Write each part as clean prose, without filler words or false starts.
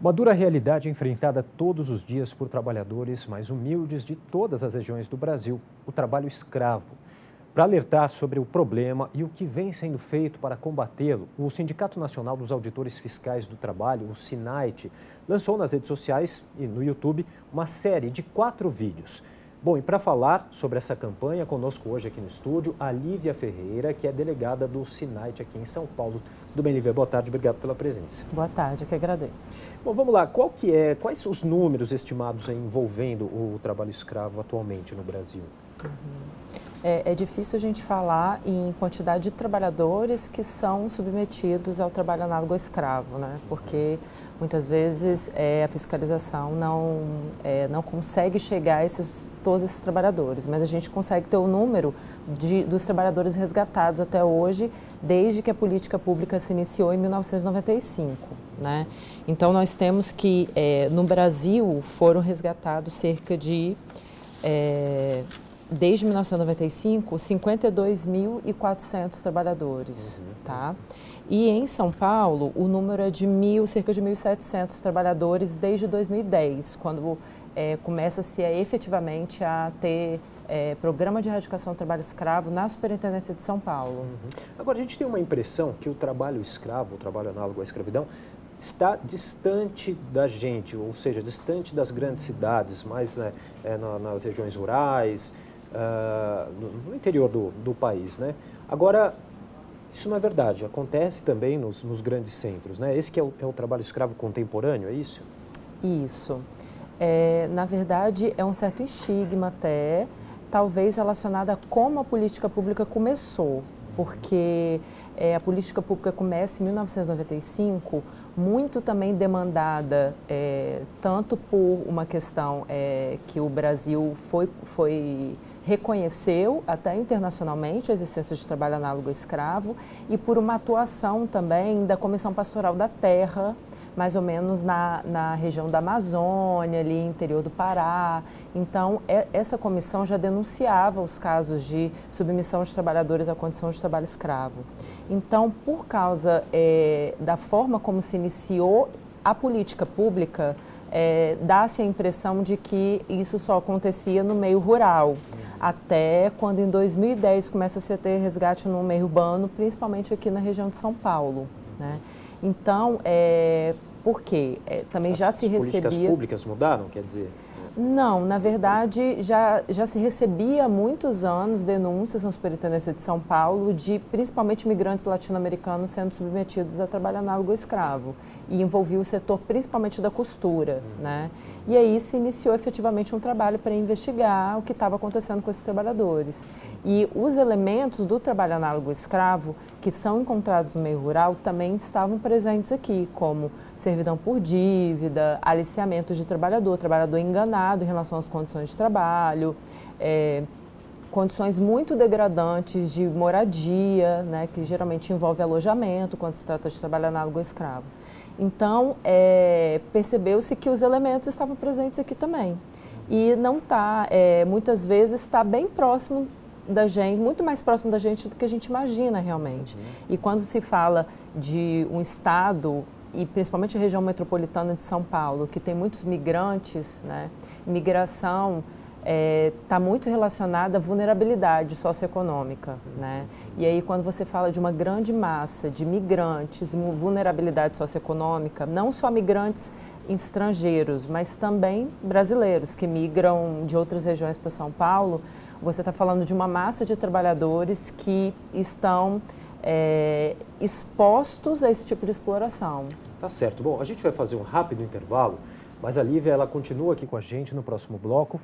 Uma dura realidade enfrentada todos os dias por trabalhadores mais humildes de todas as regiões do Brasil, o trabalho escravo. Para alertar sobre o problema e o que vem sendo feito para combatê-lo, o Sindicato Nacional dos Auditores Fiscais do Trabalho, o SINAIT, lançou nas redes sociais e no YouTube uma série de 4 vídeos. Bom, e para falar sobre essa campanha, conosco hoje aqui no estúdio, a Lívia Ferreira, que é delegada do SINAIT aqui em São Paulo. Tudo bem, Lívia? Boa tarde, obrigado pela presença. Boa tarde, eu que agradeço. Bom, vamos lá. Quais os números estimados envolvendo o trabalho escravo atualmente no Brasil? É difícil a gente falar em quantidade de trabalhadores que são submetidos ao trabalho análogo ao escravo, né? Porque muitas vezes a fiscalização não consegue chegar a todos esses trabalhadores, mas a gente consegue ter o número dos trabalhadores resgatados até hoje, desde que a política pública se iniciou em 1995, né? Então nós temos que no Brasil foram resgatados cerca de desde 1995, 52.400 trabalhadores, tá? E em São Paulo, o número é de cerca de 1.700 trabalhadores desde 2010, quando começa-se efetivamente a ter programa de erradicação do trabalho escravo na Superintendência de São Paulo. Agora, a gente tem uma impressão que o trabalho escravo, o trabalho análogo à escravidão, está distante da gente, ou seja, distante das grandes cidades, mais nas regiões rurais, no interior do país, né? Agora, isso não é verdade, acontece também nos grandes centros, né? Esse que é o trabalho escravo contemporâneo, é isso? Isso. Na verdade, é um certo estigma até, talvez relacionado a como a política pública começou, porque a política pública começa em 1995, muito também demandada, tanto por uma questão que o Brasil reconheceu até internacionalmente a existência de trabalho análogo ao escravo e por uma atuação também da Comissão Pastoral da Terra, mais ou menos na região da Amazônia, ali interior do Pará. Então, essa comissão já denunciava os casos de submissão de trabalhadores à condição de trabalho escravo. Então, por causa da forma como se iniciou a política pública, dá-se a impressão de que isso só acontecia no meio rural, até quando em 2010 começa-se a ter resgate no meio urbano, principalmente aqui na região de São Paulo, né? Então, por quê? Também já se recebia... As políticas públicas mudaram, quer dizer? Não, na verdade, já se recebia há muitos anos denúncias na Superintendência de São Paulo de principalmente imigrantes latino-americanos sendo submetidos a trabalho análogo ao escravo e envolvia o setor principalmente da costura, né? E aí se iniciou efetivamente um trabalho para investigar o que estava acontecendo com esses trabalhadores. E os elementos do trabalho análogo ao escravo que são encontrados no meio rural também estavam presentes aqui, como servidão por dívida, aliciamento de trabalhador enganado em relação às condições de trabalho, condições muito degradantes de moradia, né, que geralmente envolve alojamento quando se trata de trabalho análogo ao escravo. Então, percebeu-se que os elementos estavam presentes aqui também. E não está, muitas vezes está bem próximo da gente, muito mais próximo da gente do que a gente imagina realmente. E quando se fala de um estado, e principalmente a região metropolitana de São Paulo, que tem muitos migrantes, né, migração está muito relacionada à vulnerabilidade socioeconômica, né? E aí quando você fala de uma grande massa de migrantes e vulnerabilidade socioeconômica, não só migrantes estrangeiros, mas também brasileiros que migram de outras regiões para São Paulo, você está falando de uma massa de trabalhadores que estão expostos a esse tipo de exploração. Tá certo. Bom, a gente vai fazer um rápido intervalo, mas a Lívia ela continua aqui com a gente no próximo bloco.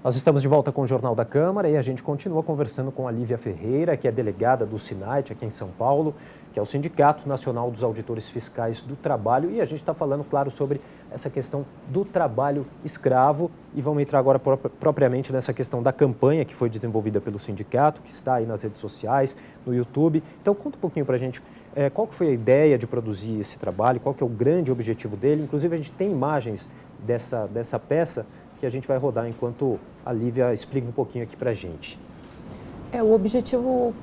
Nós estamos de volta com o Jornal da Câmara e a gente continua conversando com a Lívia Ferreira, que é delegada do SINAIT aqui em São Paulo, que é o Sindicato Nacional dos Auditores Fiscais do Trabalho. E a gente está falando, claro, sobre essa questão do trabalho escravo. E vamos entrar agora propriamente nessa questão da campanha que foi desenvolvida pelo sindicato, que está aí nas redes sociais, no YouTube. Então, conta um pouquinho para a gente qual que foi a ideia de produzir esse trabalho, qual que é o grande objetivo dele. Inclusive, a gente tem imagens dessa peça que a gente vai rodar enquanto a Lívia explica um pouquinho aqui para a gente. O objetivo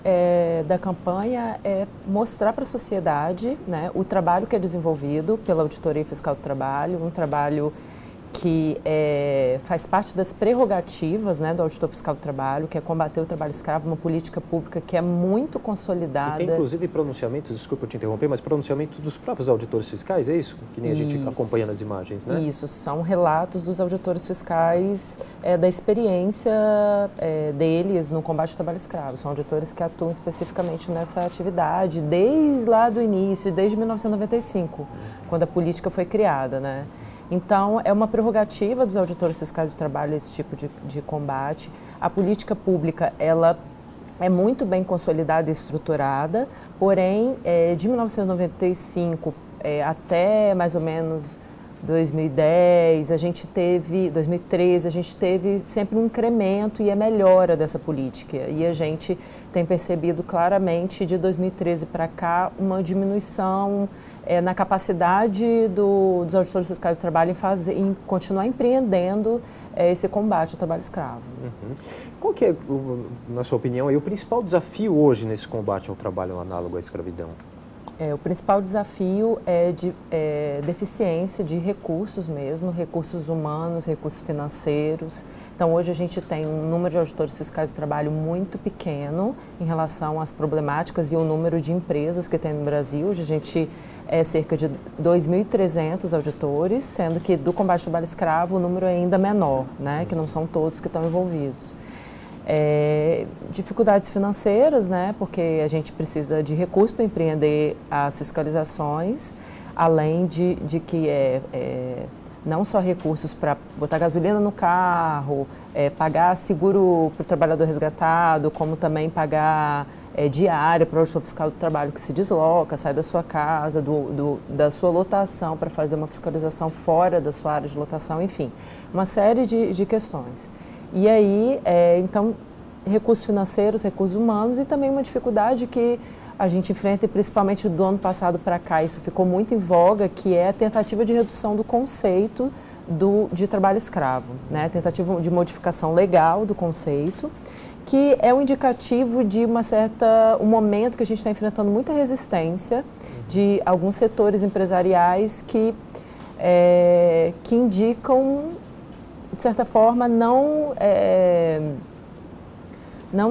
da campanha é mostrar para a sociedade, né, o trabalho que é desenvolvido pela Auditoria Fiscal do Trabalho, um trabalho que faz parte das prerrogativas, né, do Auditor Fiscal do Trabalho, que é combater o trabalho escravo, uma política pública que é muito consolidada. E tem inclusive pronunciamentos, desculpa eu te interromper, mas pronunciamentos dos próprios auditores fiscais, é isso? Que nem a gente acompanha nas imagens, né? Isso, são relatos dos auditores fiscais da experiência deles no combate ao trabalho escravo. São auditores que atuam especificamente nessa atividade desde lá do início, desde 1995, quando a política foi criada, né? Então, é uma prerrogativa dos auditores fiscais do trabalho esse tipo de combate. A política pública, ela é muito bem consolidada e estruturada, porém, de 1995 até mais ou menos 2010, 2013, a gente teve sempre um incremento e a melhora dessa política. E a gente tem percebido claramente, de 2013 para cá, uma diminuição na capacidade dos auditores fiscais do trabalho em continuar empreendendo esse combate ao trabalho escravo. Uhum. Qual que é, na sua opinião, o principal desafio hoje nesse combate ao trabalho análogo à escravidão? O principal desafio é de deficiência de recursos mesmo, recursos humanos, recursos financeiros. Então, hoje a gente tem um número de auditores fiscais do trabalho muito pequeno em relação às problemáticas e o número de empresas que tem no Brasil. Hoje a gente é cerca de 2.300 auditores, sendo que do combate ao trabalho escravo o número é ainda menor, né, que não são todos que estão envolvidos. Dificuldades financeiras, né, porque a gente precisa de recursos para empreender as fiscalizações, além de que não só recursos para botar gasolina no carro, pagar seguro para o trabalhador resgatado, como também pagar diária para o auditor fiscal do trabalho que se desloca, sai da sua casa, da sua lotação para fazer uma fiscalização fora da sua área de lotação, enfim, uma série de questões. E aí, então, recursos financeiros, recursos humanos e também uma dificuldade que a gente enfrenta, e principalmente do ano passado para cá, isso ficou muito em voga, que é a tentativa de redução do conceito de trabalho escravo, né? Tentativa de modificação legal do conceito, que é um indicativo de um momento que a gente está enfrentando muita resistência de alguns setores empresariais que indicam, de certa forma, não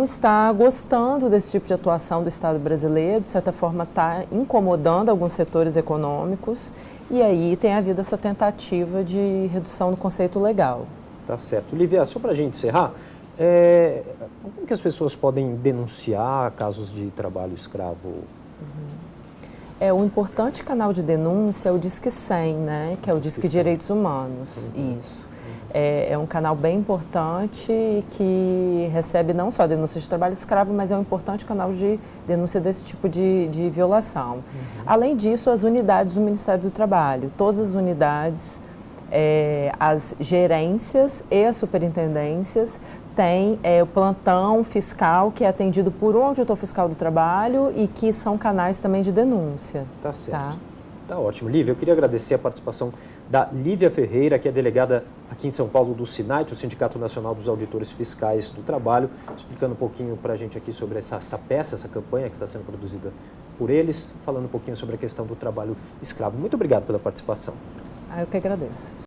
está gostando desse tipo de atuação do Estado brasileiro, de certa forma está incomodando alguns setores econômicos, e aí tem havido essa tentativa de redução do conceito legal. Tá certo. Lívia, só para a gente encerrar, como que as pessoas podem denunciar casos de trabalho escravo? O importante canal de denúncia é o Disque 100, né, que é o Disque Direitos Humanos, isso. É um canal bem importante que recebe não só denúncias de trabalho escravo, mas é um importante canal de denúncia desse tipo de violação. Além disso, as unidades do Ministério do Trabalho, todas as unidades, as gerências e as superintendências têm o plantão fiscal, que é atendido por um auditor fiscal do trabalho e que são canais também de denúncia. Tá certo. Tá ótimo. Lívia, eu queria agradecer a participação da Lívia Ferreira, que é delegada aqui em São Paulo do SINAIT, o Sindicato Nacional dos Auditores Fiscais do Trabalho, explicando um pouquinho para a gente aqui sobre essa campanha que está sendo produzida por eles, falando um pouquinho sobre a questão do trabalho escravo. Muito obrigado pela participação. Eu que agradeço.